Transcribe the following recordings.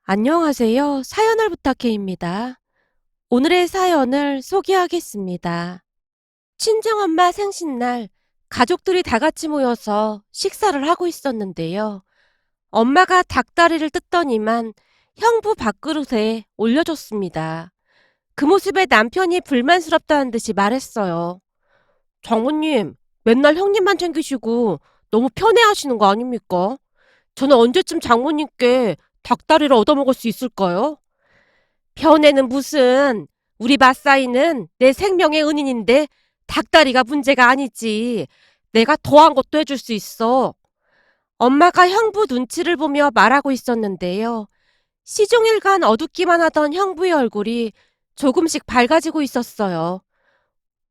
안녕하세요. 사연을 부탁해입니다. 오늘의 사연을 소개하겠습니다. 친정엄마 생신날 가족들이 다 같이 모여서 식사를 하고 있었는데요. 엄마가 닭다리를 뜯더니만 형부 밥그릇에 올려줬습니다. 그 모습에 남편이 불만스럽다는 듯이 말했어요. 장모님, 맨날 형님만 챙기시고 너무 편해하시는 거 아닙니까? 저는 언제쯤 장모님께 닭다리를 얻어먹을 수 있을까요? 편애는 무슨, 우리 맞사이는 내 생명의 은인인데 닭다리가 문제가 아니지. 내가 더한 것도 해줄 수 있어. 엄마가 형부 눈치를 보며 말하고 있었는데요. 시종일관 어둡기만 하던 형부의 얼굴이 조금씩 밝아지고 있었어요.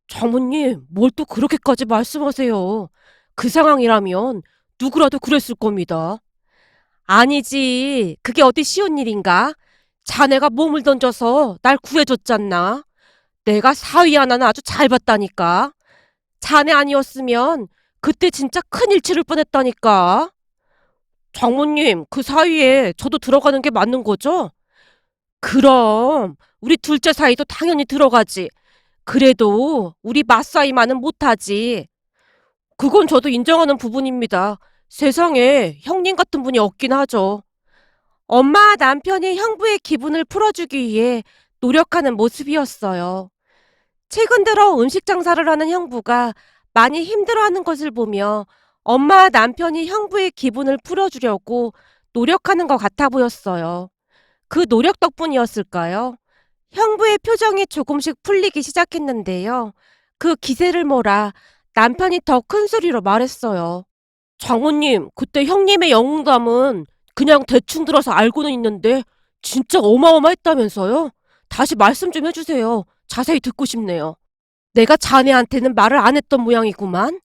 장모님, 뭘 또 그렇게까지 말씀하세요. 그 상황이라면 누구라도 그랬을 겁니다. 아니지. 그게 어디 쉬운 일인가? 자네가 몸을 던져서 날 구해줬잖나. 내가 사위 하나는 아주 잘 봤다니까. 자네 아니었으면 그때 진짜 큰일 치를 뻔했다니까. 장모님, 그 사위에 저도 들어가는 게 맞는 거죠? 그럼 우리 둘째 사이도 당연히 들어가지. 그래도 우리 맞사이만은 못하지. 그건 저도 인정하는 부분입니다. 세상에 형님 같은 분이 없긴 하죠. 엄마와 남편이 형부의 기분을 풀어주기 위해 노력하는 모습이었어요. 최근 들어 음식 장사를 하는 형부가 많이 힘들어하는 것을 보며 엄마와 남편이 형부의 기분을 풀어주려고 노력하는 것 같아 보였어요. 그 노력 덕분이었을까요? 형부의 표정이 조금씩 풀리기 시작했는데요. 그 기세를 몰아 남편이 더 큰 소리로 말했어요. 장모님, 그때 형님의 영웅담은 그냥 대충 들어서 알고는 있는데 진짜 어마어마했다면서요? 다시 말씀 좀 해주세요. 자세히 듣고 싶네요. 내가 자네한테는 말을 안 했던 모양이구만.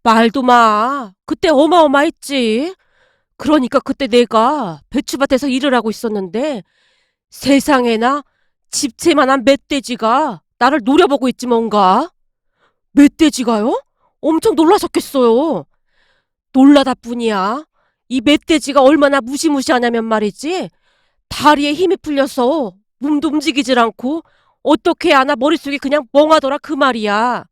말도 마. 그때 어마어마했지. 그러니까 그때 내가 배추밭에서 일을 하고 있었는데 세상에나 집채만한 멧돼지가 나를 노려보고 있지 뭔가. 멧돼지가요? 엄청 놀라셨겠어요. 놀라다 뿐이야. 이 멧돼지가 얼마나 무시무시하냐면 말이지. 다리에 힘이 풀려서 몸도 움직이질 않고 어떻게 하나 머릿속이 그냥 멍하더라 그 말이야.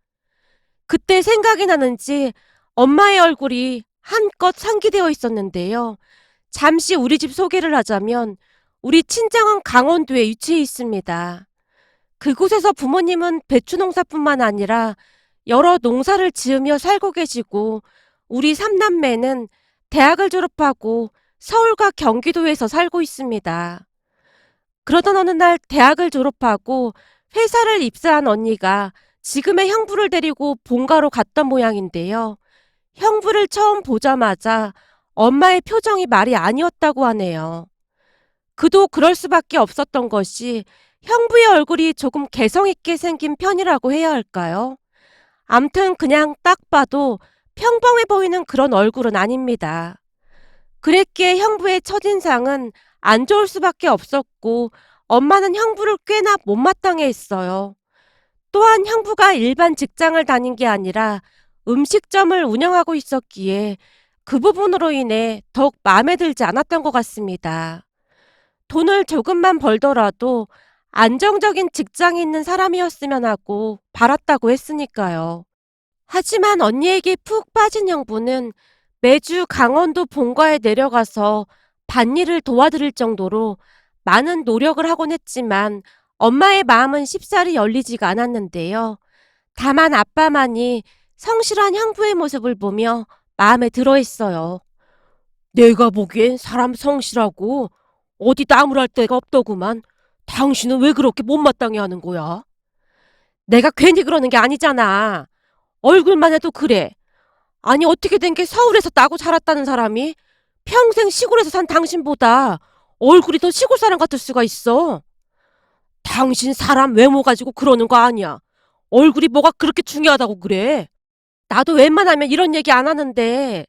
그때 생각이 나는지 엄마의 얼굴이 한껏 상기되어 있었는데요. 잠시 우리 집 소개를 하자면 우리 친정은 강원도에 위치해 있습니다. 그곳에서 부모님은 배추 농사뿐만 아니라 여러 농사를 지으며 살고 계시고 우리 삼남매는 대학을 졸업하고 서울과 경기도에서 살고 있습니다. 그러던 어느 날 대학을 졸업하고 회사를 입사한 언니가 지금의 형부를 데리고 본가로 갔던 모양인데요. 형부를 처음 보자마자 엄마의 표정이 말이 아니었다고 하네요. 그도 그럴 수밖에 없었던 것이 형부의 얼굴이 조금 개성있게 생긴 편이라고 해야 할까요? 암튼 그냥 딱 봐도 평범해 보이는 그런 얼굴은 아닙니다. 그랬기에 형부의 첫인상은 안 좋을 수밖에 없었고 엄마는 형부를 꽤나 못마땅해 했어요. 또한 형부가 일반 직장을 다닌 게 아니라 음식점을 운영하고 있었기에 그 부분으로 인해 더욱 마음에 들지 않았던 것 같습니다. 돈을 조금만 벌더라도 안정적인 직장이 있는 사람이었으면 하고 바랐다고 했으니까요. 하지만 언니에게 푹 빠진 형부는 매주 강원도 본가에 내려가서 밭일을 도와드릴 정도로 많은 노력을 하곤 했지만 엄마의 마음은 쉽사리 열리지가 않았는데요. 다만 아빠만이 성실한 형부의 모습을 보며 마음에 들어 했어요. 내가 보기엔 사람 성실하고 어디 나무랄 데가 없더구만. 당신은 왜 그렇게 못마땅해 하는 거야? 내가 괜히 그러는 게 아니잖아. 얼굴만 해도 그래. 아니 어떻게 된 게 서울에서 나고 자랐다는 사람이 평생 시골에서 산 당신보다 얼굴이 더 시골 사람 같을 수가 있어. 당신 사람 외모 가지고 그러는 거 아니야. 얼굴이 뭐가 그렇게 중요하다고 그래. 나도 웬만하면 이런 얘기 안 하는데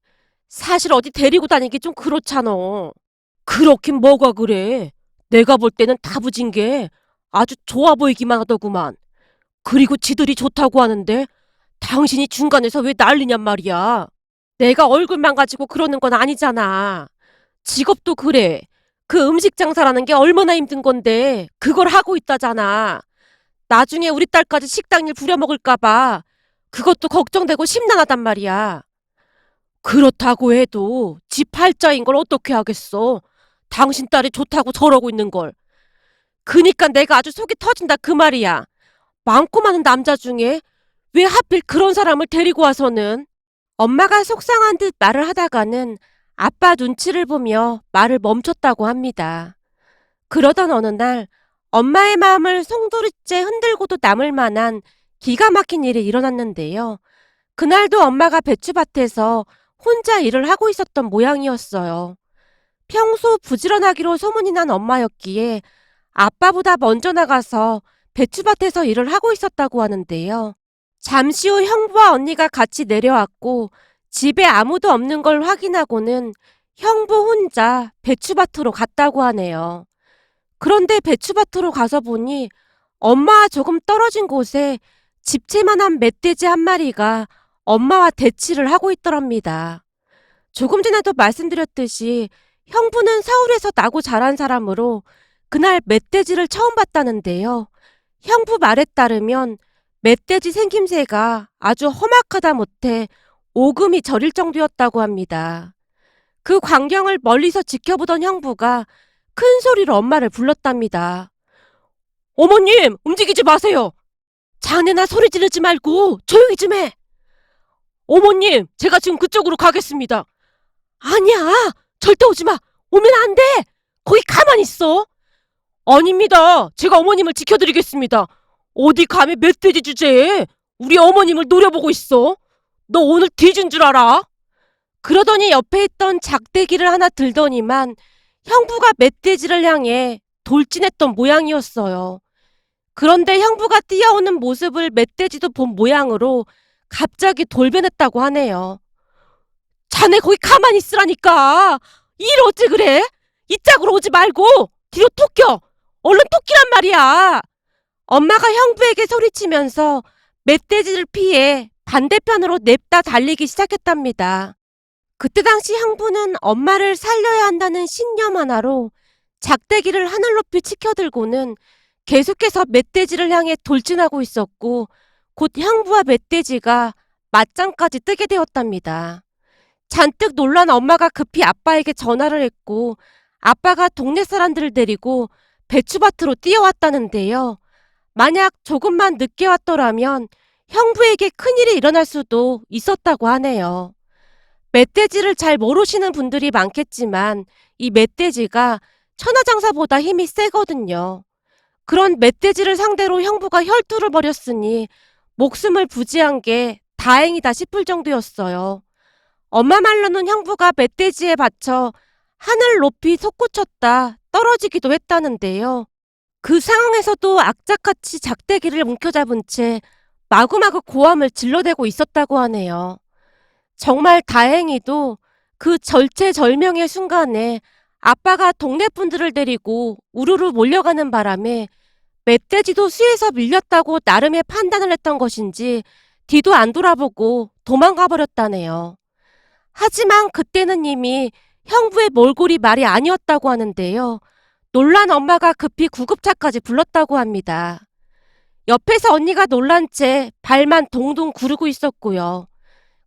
사실 어디 데리고 다니기 좀 그렇잖아. 그렇긴 뭐가 그래. 내가 볼 때는 다부진 게 아주 좋아 보이기만 하더구만. 그리고 지들이 좋다고 하는데 당신이 중간에서 왜 난리냔 말이야. 내가 얼굴만 가지고 그러는 건 아니잖아. 직업도 그래. 그 음식 장사라는 게 얼마나 힘든 건데 그걸 하고 있다잖아. 나중에 우리 딸까지 식당 일 부려먹을까 봐 그것도 걱정되고 심란하단 말이야. 그렇다고 해도 지 팔자인 걸 어떻게 하겠어. 당신 딸이 좋다고 저러고 있는 걸. 그니까 내가 아주 속이 터진다 그 말이야. 많고 많은 남자 중에 왜 하필 그런 사람을 데리고 와서는. 엄마가 속상한 듯 말을 하다가는 아빠 눈치를 보며 말을 멈췄다고 합니다. 그러던 어느 날 엄마의 마음을 송두리째 흔들고도 남을 만한 기가 막힌 일이 일어났는데요. 그날도 엄마가 배추밭에서 혼자 일을 하고 있었던 모양이었어요. 평소 부지런하기로 소문이 난 엄마였기에 아빠보다 먼저 나가서 배추밭에서 일을 하고 있었다고 하는데요. 잠시 후 형부와 언니가 같이 내려왔고 집에 아무도 없는 걸 확인하고는 형부 혼자 배추밭으로 갔다고 하네요. 그런데 배추밭으로 가서 보니 엄마와 조금 떨어진 곳에 집채만한 멧돼지 한 마리가 엄마와 대치를 하고 있더랍니다. 조금 전에도 말씀드렸듯이 형부는 서울에서 나고 자란 사람으로 그날 멧돼지를 처음 봤다는데요. 형부 말에 따르면 멧돼지 생김새가 아주 험악하다 못해 오금이 저릴 정도였다고 합니다. 그 광경을 멀리서 지켜보던 형부가 큰 소리로 엄마를 불렀답니다. 어머님, 움직이지 마세요. 자네나 소리 지르지 말고 조용히 좀 해. 어머님, 제가 지금 그쪽으로 가겠습니다. 아니야, 절대 오지 마. 오면 안 돼. 거기 가만히 있어. 아닙니다. 제가 어머님을 지켜드리겠습니다. 어디 감히 멧돼지 주제에 우리 어머님을 노려보고 있어. 너 오늘 뒤진 줄 알아? 그러더니 옆에 있던 작대기를 하나 들더니만 형부가 멧돼지를 향해 돌진했던 모양이었어요. 그런데 형부가 뛰어오는 모습을 멧돼지도 본 모양으로 갑자기 돌변했다고 하네요. 자네 거기 가만히 있으라니까. 일 어째 그래? 이쪽으로 오지 말고 뒤로 톡 껴. 얼른 톡 끼란 말이야. 엄마가 형부에게 소리치면서 멧돼지를 피해 반대편으로 냅다 달리기 시작했답니다. 그때 당시 형부는 엄마를 살려야 한다는 신념 하나로 작대기를 하늘 높이 치켜들고는 계속해서 멧돼지를 향해 돌진하고 있었고 곧 형부와 멧돼지가 맞짱까지 뜨게 되었답니다. 잔뜩 놀란 엄마가 급히 아빠에게 전화를 했고 아빠가 동네 사람들을 데리고 배추밭으로 뛰어왔다는데요. 만약 조금만 늦게 왔더라면 형부에게 큰일이 일어날 수도 있었다고 하네요. 멧돼지를 잘 모르시는 분들이 많겠지만 이 멧돼지가 천하장사보다 힘이 세거든요. 그런 멧돼지를 상대로 형부가 혈투를 벌였으니 목숨을 부지한 게 다행이다 싶을 정도였어요. 엄마 말로는 형부가 멧돼지에 받쳐 하늘 높이 솟구쳤다 떨어지기도 했다는데요. 그 상황에서도 악착같이 작대기를 움켜잡은 채 마구마구 고함을 질러대고 있었다고 하네요. 정말 다행히도 그 절체절명의 순간에 아빠가 동네 분들을 데리고 우르르 몰려가는 바람에 멧돼지도 수에서 밀렸다고 나름의 판단을 했던 것인지 뒤도 안 돌아보고 도망가 버렸다네요. 하지만 그때는 이미 형부의 몰골이 말이 아니었다고 하는데요. 놀란 엄마가 급히 구급차까지 불렀다고 합니다. 옆에서 언니가 놀란 채 발만 동동 구르고 있었고요.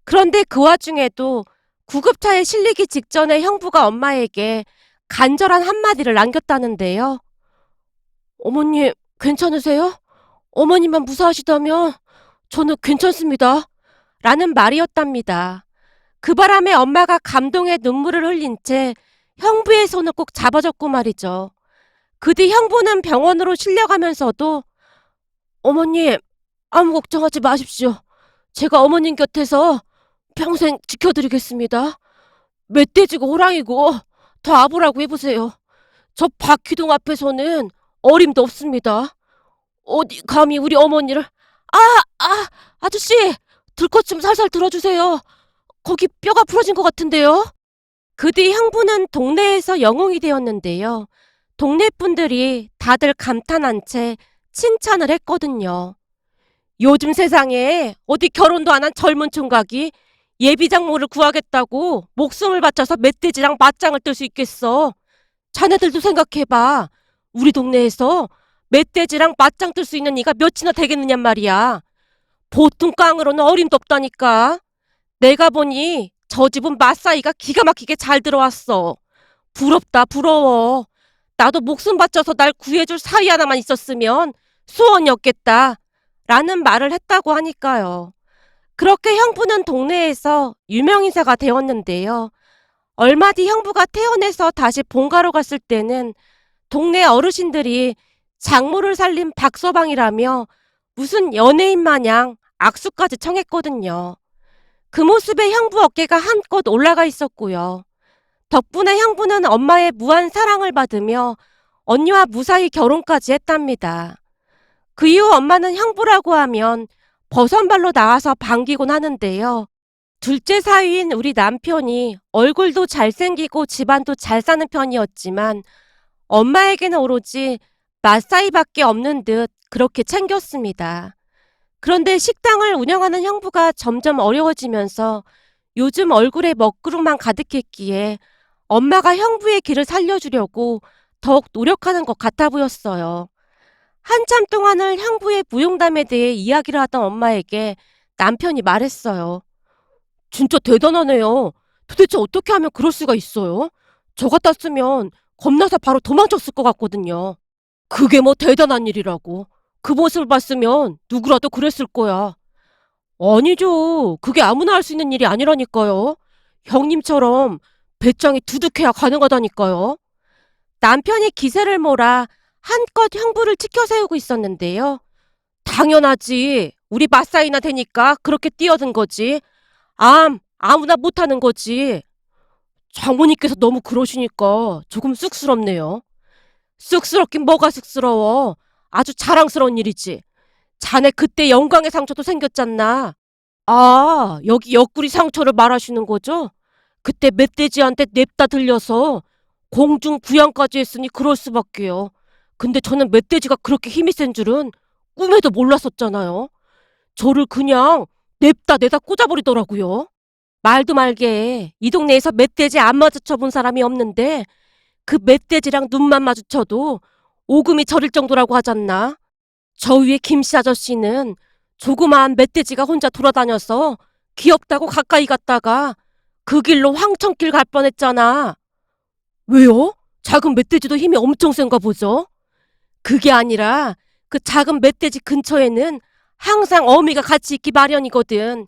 그런데 그 와중에도 구급차에 실리기 직전에 형부가 엄마에게 간절한 한마디를 남겼다는데요. 어머님, 괜찮으세요? 어머님만 무사하시다면 저는 괜찮습니다. 라는 말이었답니다. 그 바람에 엄마가 감동의 눈물을 흘린 채 형부의 손을 꼭 잡아줬고 말이죠. 그 뒤 형부는 병원으로 실려가면서도 어머님, 아무 걱정하지 마십시오. 제가 어머님 곁에서 평생 지켜드리겠습니다. 멧돼지고 호랑이고 더 아부라고 해보세요. 저 박휘동 앞에서는 어림도 없습니다. 어디 감히 우리 어머니를 아저씨 들것 좀 살살 들어주세요. 거기 뼈가 부러진 것 같은데요. 그 뒤 형부는 동네에서 영웅이 되었는데요. 동네 분들이 다들 감탄한 채 칭찬을 했거든요. 요즘 세상에 어디 결혼도 안 한 젊은 총각이 예비장모를 구하겠다고 목숨을 바쳐서 멧돼지랑 맞짱을 뜰 수 있겠어. 자네들도 생각해봐. 우리 동네에서 멧돼지랑 맞짱 뜰 수 있는 이가 몇이나 되겠느냔 말이야. 보통 깡으로는 어림도 없다니까. 내가 보니 저 집은 맞사이가 기가 막히게 잘 들어왔어. 부럽다, 부러워. 나도 목숨 바쳐서 날 구해줄 사위 하나만 있었으면 소원이 없겠다. 라는 말을 했다고 하니까요. 그렇게 형부는 동네에서 유명인사가 되었는데요. 얼마 뒤 형부가 퇴원해서 다시 본가로 갔을 때는 동네 어르신들이 장모를 살린 박서방이라며 무슨 연예인 마냥 악수까지 청했거든요. 그 모습에 형부 어깨가 한껏 올라가 있었고요. 덕분에 형부는 엄마의 무한 사랑을 받으며 언니와 무사히 결혼까지 했답니다. 그 이후 엄마는 형부라고 하면 버선발로 나와서 반기곤 하는데요. 둘째 사위인 우리 남편이 얼굴도 잘생기고 집안도 잘 사는 편이었지만 엄마에게는 오로지 맞사이밖에 없는 듯 그렇게 챙겼습니다. 그런데 식당을 운영하는 형부가 점점 어려워지면서 요즘 얼굴에 먹구름만 가득했기에 엄마가 형부의 길을 살려주려고 더욱 노력하는 것 같아 보였어요. 한참 동안을 형부의 무용담에 대해 이야기를 하던 엄마에게 남편이 말했어요. 진짜 대단하네요. 도대체 어떻게 하면 그럴 수가 있어요? 저 같았으면 겁나서 바로 도망쳤을 것 같거든요. 그게 뭐 대단한 일이라고. 그 모습을 봤으면 누구라도 그랬을 거야. 아니죠. 그게 아무나 할 수 있는 일이 아니라니까요. 형님처럼 배짱이 두둑해야 가능하다니까요. 남편이 기세를 몰아 한껏 형부를 치켜 세우고 있었는데요. 당연하지. 우리 맞사이나 되니까 그렇게 뛰어든 거지. 아무나 못하는 거지. 장모님께서 너무 그러시니까 조금 쑥스럽네요. 쑥스럽긴 뭐가 쑥스러워. 아주 자랑스러운 일이지. 자네 그때 영광의 상처도 생겼잖나. 아, 여기 옆구리 상처를 말하시는 거죠? 그때 멧돼지한테 냅다 들려서 공중 부양까지 했으니 그럴 수밖에요. 근데 저는 멧돼지가 그렇게 힘이 센 줄은 꿈에도 몰랐었잖아요. 저를 그냥 냅다 내다 꽂아버리더라고요. 말도 말게. 이 동네에서 멧돼지 안 마주쳐 본 사람이 없는데 그 멧돼지랑 눈만 마주쳐도 오금이 저릴 정도라고 하잖나. 저 위에 김씨 아저씨는 조그마한 멧돼지가 혼자 돌아다녀서 귀엽다고 가까이 갔다가 그 길로 황천길 갈 뻔했잖아. 왜요? 작은 멧돼지도 힘이 엄청 센가 보죠? 그게 아니라 그 작은 멧돼지 근처에는 항상 어미가 같이 있기 마련이거든.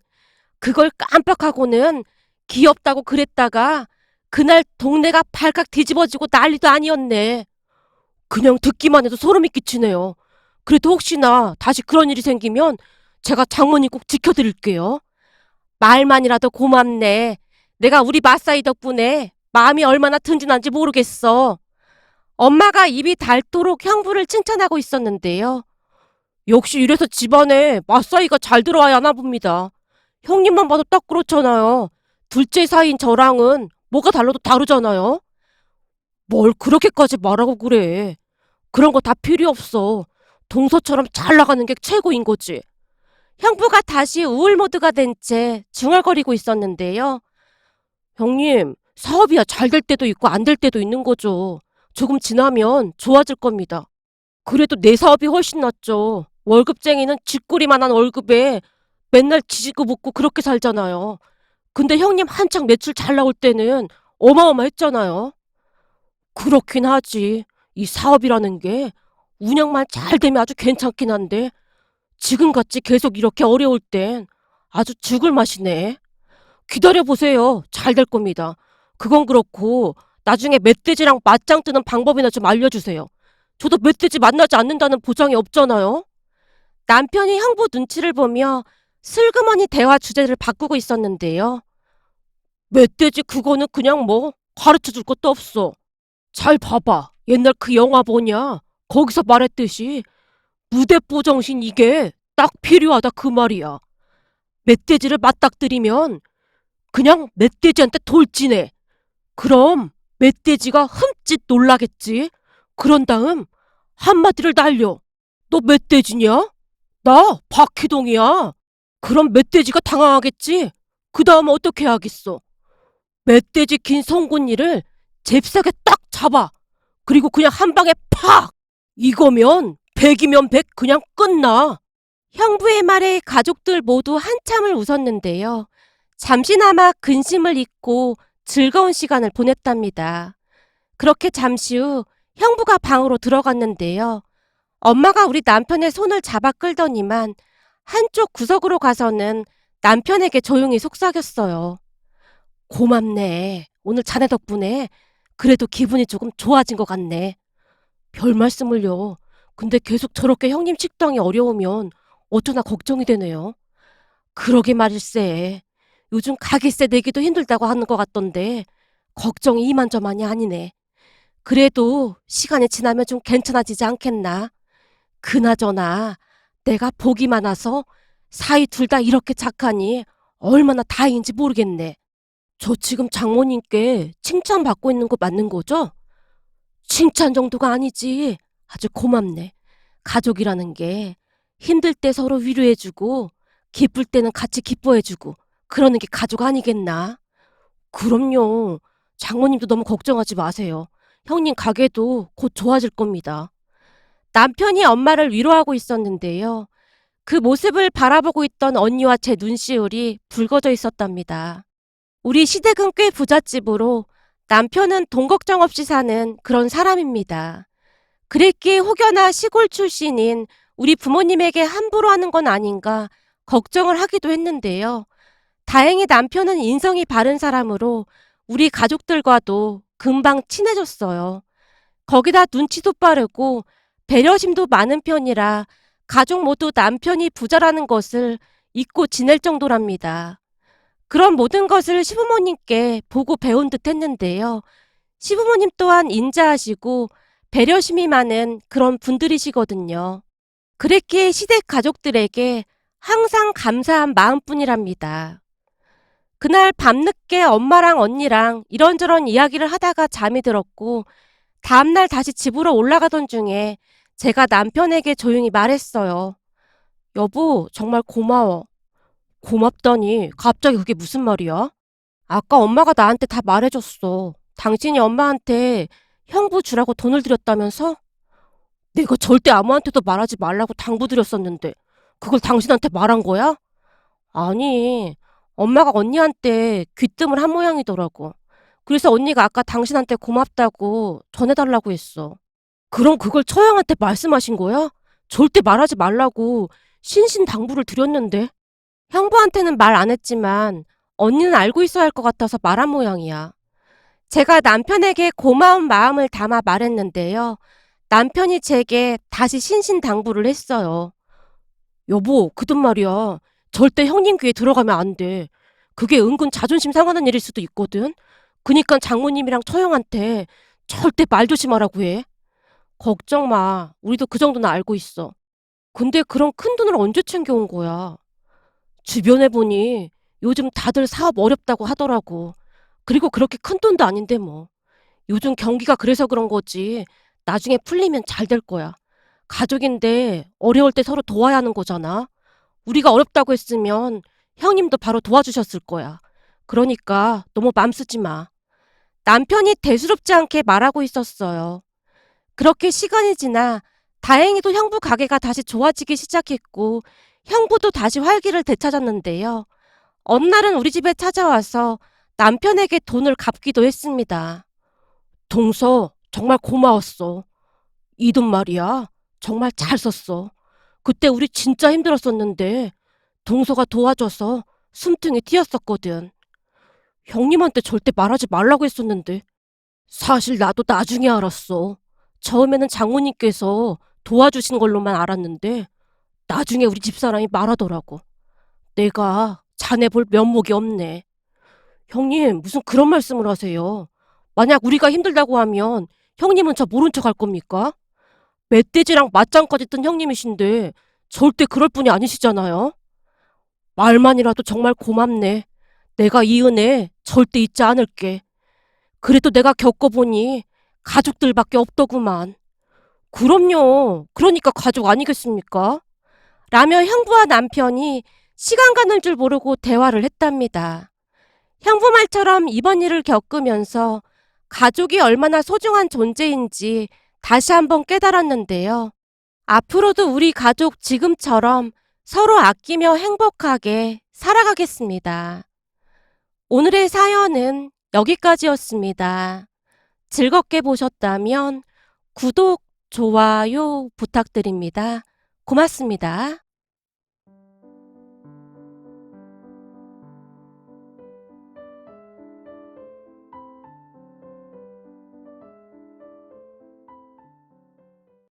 그걸 깜빡하고는 귀엽다고 그랬다가 그날 동네가 발칵 뒤집어지고 난리도 아니었네. 그냥 듣기만 해도 소름이 끼치네요. 그래도 혹시나 다시 그런 일이 생기면 제가 장모님 꼭 지켜드릴게요. 말만이라도 고맙네. 내가 우리 마사이 덕분에 마음이 얼마나 든든한지 모르겠어. 엄마가 입이 닳도록 형부를 칭찬하고 있었는데요. 역시 이래서 집안에 마사이가 잘 들어와야 하나 봅니다. 형님만 봐도 딱 그렇잖아요. 둘째 사이인 저랑은 뭐가 달라도 다르잖아요. 뭘 그렇게까지 말하고 그래. 그런 거 다 필요 없어. 동서처럼 잘 나가는 게 최고인 거지. 형부가 다시 우울 모드가 된 채 중얼거리고 있었는데요. 형님, 사업이야 잘 될 때도 있고 안 될 때도 있는 거죠. 조금 지나면 좋아질 겁니다. 그래도 내 사업이 훨씬 낫죠. 월급쟁이는 쥐꼬리만한 월급에 맨날 지지고 볶고 그렇게 살잖아요. 근데 형님 한창 매출 잘 나올 때는 어마어마했잖아요. 그렇긴 하지. 이 사업이라는 게 운영만 잘 되면 아주 괜찮긴 한데 지금같이 계속 이렇게 어려울 땐 아주 죽을 맛이네. 기다려보세요. 잘 될 겁니다. 그건 그렇고 나중에 멧돼지랑 맞짱 뜨는 방법이나 좀 알려주세요. 저도 멧돼지 만나지 않는다는 보장이 없잖아요. 남편이 형부 눈치를 보며 슬그머니 대화 주제를 바꾸고 있었는데요. 멧돼지 그거는 그냥 뭐 가르쳐줄 것도 없어. 잘 봐봐. 옛날 그 영화 뭐냐. 거기서 말했듯이 무대뽀 정신 이게 딱 필요하다 그 말이야. 멧돼지를 맞닥뜨리면 그냥 멧돼지한테 돌진해. 그럼 멧돼지가 흠칫 놀라겠지. 그런 다음 한마디를 날려. 너 멧돼지냐? 나 박희동이야. 그럼 멧돼지가 당황하겠지. 그 다음 어떻게 하겠어? 멧돼지 긴 송곳니를 잽싸게 딱 잡아. 그리고 그냥 한 방에 팍! 이거면 100이면 100 그냥 끝나. 형부의 말에 가족들 모두 한참을 웃었는데요. 잠시나마 근심을 잊고 즐거운 시간을 보냈답니다. 그렇게 잠시 후 형부가 방으로 들어갔는데요. 엄마가 우리 남편의 손을 잡아 끌더니만 한쪽 구석으로 가서는 남편에게 조용히 속삭였어요. 고맙네. 오늘 자네 덕분에 그래도 기분이 조금 좋아진 것 같네. 별 말씀을요. 근데 계속 저렇게 형님 식당이 어려우면 어쩌나 걱정이 되네요. 그러게 말일세. 요즘 가게세 내기도 힘들다고 하는 것 같던데 걱정이 이만저만이 아니네. 그래도 시간이 지나면 좀 괜찮아지지 않겠나? 그나저나 내가 복이 많아서 사이 둘 다 이렇게 착하니 얼마나 다행인지 모르겠네. 저 지금 장모님께 칭찬받고 있는 거 맞는 거죠? 칭찬 정도가 아니지. 아주 고맙네. 가족이라는 게 힘들 때 서로 위로해주고 기쁠 때는 같이 기뻐해주고 그러는 게 가족 아니겠나? 그럼요. 장모님도 너무 걱정하지 마세요. 형님 가게도 곧 좋아질 겁니다. 남편이 엄마를 위로하고 있었는데요. 그 모습을 바라보고 있던 언니와 제 눈시울이 붉어져 있었답니다. 우리 시댁은 꽤 부잣집으로 남편은 돈 걱정 없이 사는 그런 사람입니다. 그랬기에 혹여나 시골 출신인 우리 부모님에게 함부로 하는 건 아닌가 걱정을 하기도 했는데요. 다행히 남편은 인성이 바른 사람으로 우리 가족들과도 금방 친해졌어요. 거기다 눈치도 빠르고 배려심도 많은 편이라 가족 모두 남편이 부자라는 것을 잊고 지낼 정도랍니다. 그런 모든 것을 시부모님께 보고 배운 듯 했는데요. 시부모님 또한 인자하시고 배려심이 많은 그런 분들이시거든요. 그랬기에 시댁 가족들에게 항상 감사한 마음뿐이랍니다. 그날 밤늦게 엄마랑 언니랑 이런저런 이야기를 하다가 잠이 들었고 다음날 다시 집으로 올라가던 중에 제가 남편에게 조용히 말했어요. 여보, 정말 고마워. 고맙다니, 갑자기 그게 무슨 말이야? 아까 엄마가 나한테 다 말해줬어. 당신이 엄마한테 형부 주라고 돈을 드렸다면서? 내가 절대 아무한테도 말하지 말라고 당부드렸었는데 그걸 당신한테 말한 거야? 아니, 엄마가 언니한테 귀뜸을 한 모양이더라고. 그래서 언니가 아까 당신한테 고맙다고 전해달라고 했어. 그럼 그걸 처형한테 말씀하신 거야? 절대 말하지 말라고 신신당부를 드렸는데. 형부한테는 말 안 했지만 언니는 알고 있어야 할 것 같아서 말한 모양이야. 제가 남편에게 고마운 마음을 담아 말했는데요. 남편이 제게 다시 신신당부를 했어요. 여보, 그 돈 말이야. 절대 형님 귀에 들어가면 안 돼. 그게 은근 자존심 상하는 일일 수도 있거든. 그니까 장모님이랑 처형한테 절대 말 조심하라고 해. 걱정 마. 우리도 그 정도는 알고 있어. 근데 그런 큰 돈을 언제 챙겨온 거야? 주변에 보니 요즘 다들 사업 어렵다고 하더라고. 그리고 그렇게 큰 돈도 아닌데 뭐. 요즘 경기가 그래서 그런 거지. 나중에 풀리면 잘 될 거야. 가족인데 어려울 때 서로 도와야 하는 거잖아. 우리가 어렵다고 했으면 형님도 바로 도와주셨을 거야. 그러니까 너무 맘 쓰지 마. 남편이 대수롭지 않게 말하고 있었어요. 그렇게 시간이 지나 다행히도 형부 가게가 다시 좋아지기 시작했고 형부도 다시 활기를 되찾았는데요. 어느 날은 우리 집에 찾아와서 남편에게 돈을 갚기도 했습니다. 동서, 정말 고마웠어. 이 돈 말이야. 정말 잘 썼어. 그때 우리 진짜 힘들었었는데 동서가 도와줘서 숨통이 튀었었거든. 형님한테 절대 말하지 말라고 했었는데 사실 나도 나중에 알았어. 처음에는 장모님께서 도와주신 걸로만 알았는데 나중에 우리 집사람이 말하더라고. 내가 자네 볼 면목이 없네. 형님, 무슨 그런 말씀을 하세요. 만약 우리가 힘들다고 하면 형님은 저 모른 척 할 겁니까? 멧돼지랑 맞짱까지 뜬 형님이신데 절대 그럴 분이 아니시잖아요. 말만이라도 정말 고맙네. 내가 이 은혜 절대 잊지 않을게. 그래도 내가 겪어보니 가족들밖에 없더구만. 그럼요. 그러니까 가족 아니겠습니까? 라며 형부와 남편이 시간 가는 줄 모르고 대화를 했답니다. 형부 말처럼 이번 일을 겪으면서 가족이 얼마나 소중한 존재인지 다시 한번 깨달았는데요. 앞으로도 우리 가족 지금처럼 서로 아끼며 행복하게 살아가겠습니다. 오늘의 사연은 여기까지였습니다. 즐겁게 보셨다면 구독, 좋아요 부탁드립니다. 고맙습니다.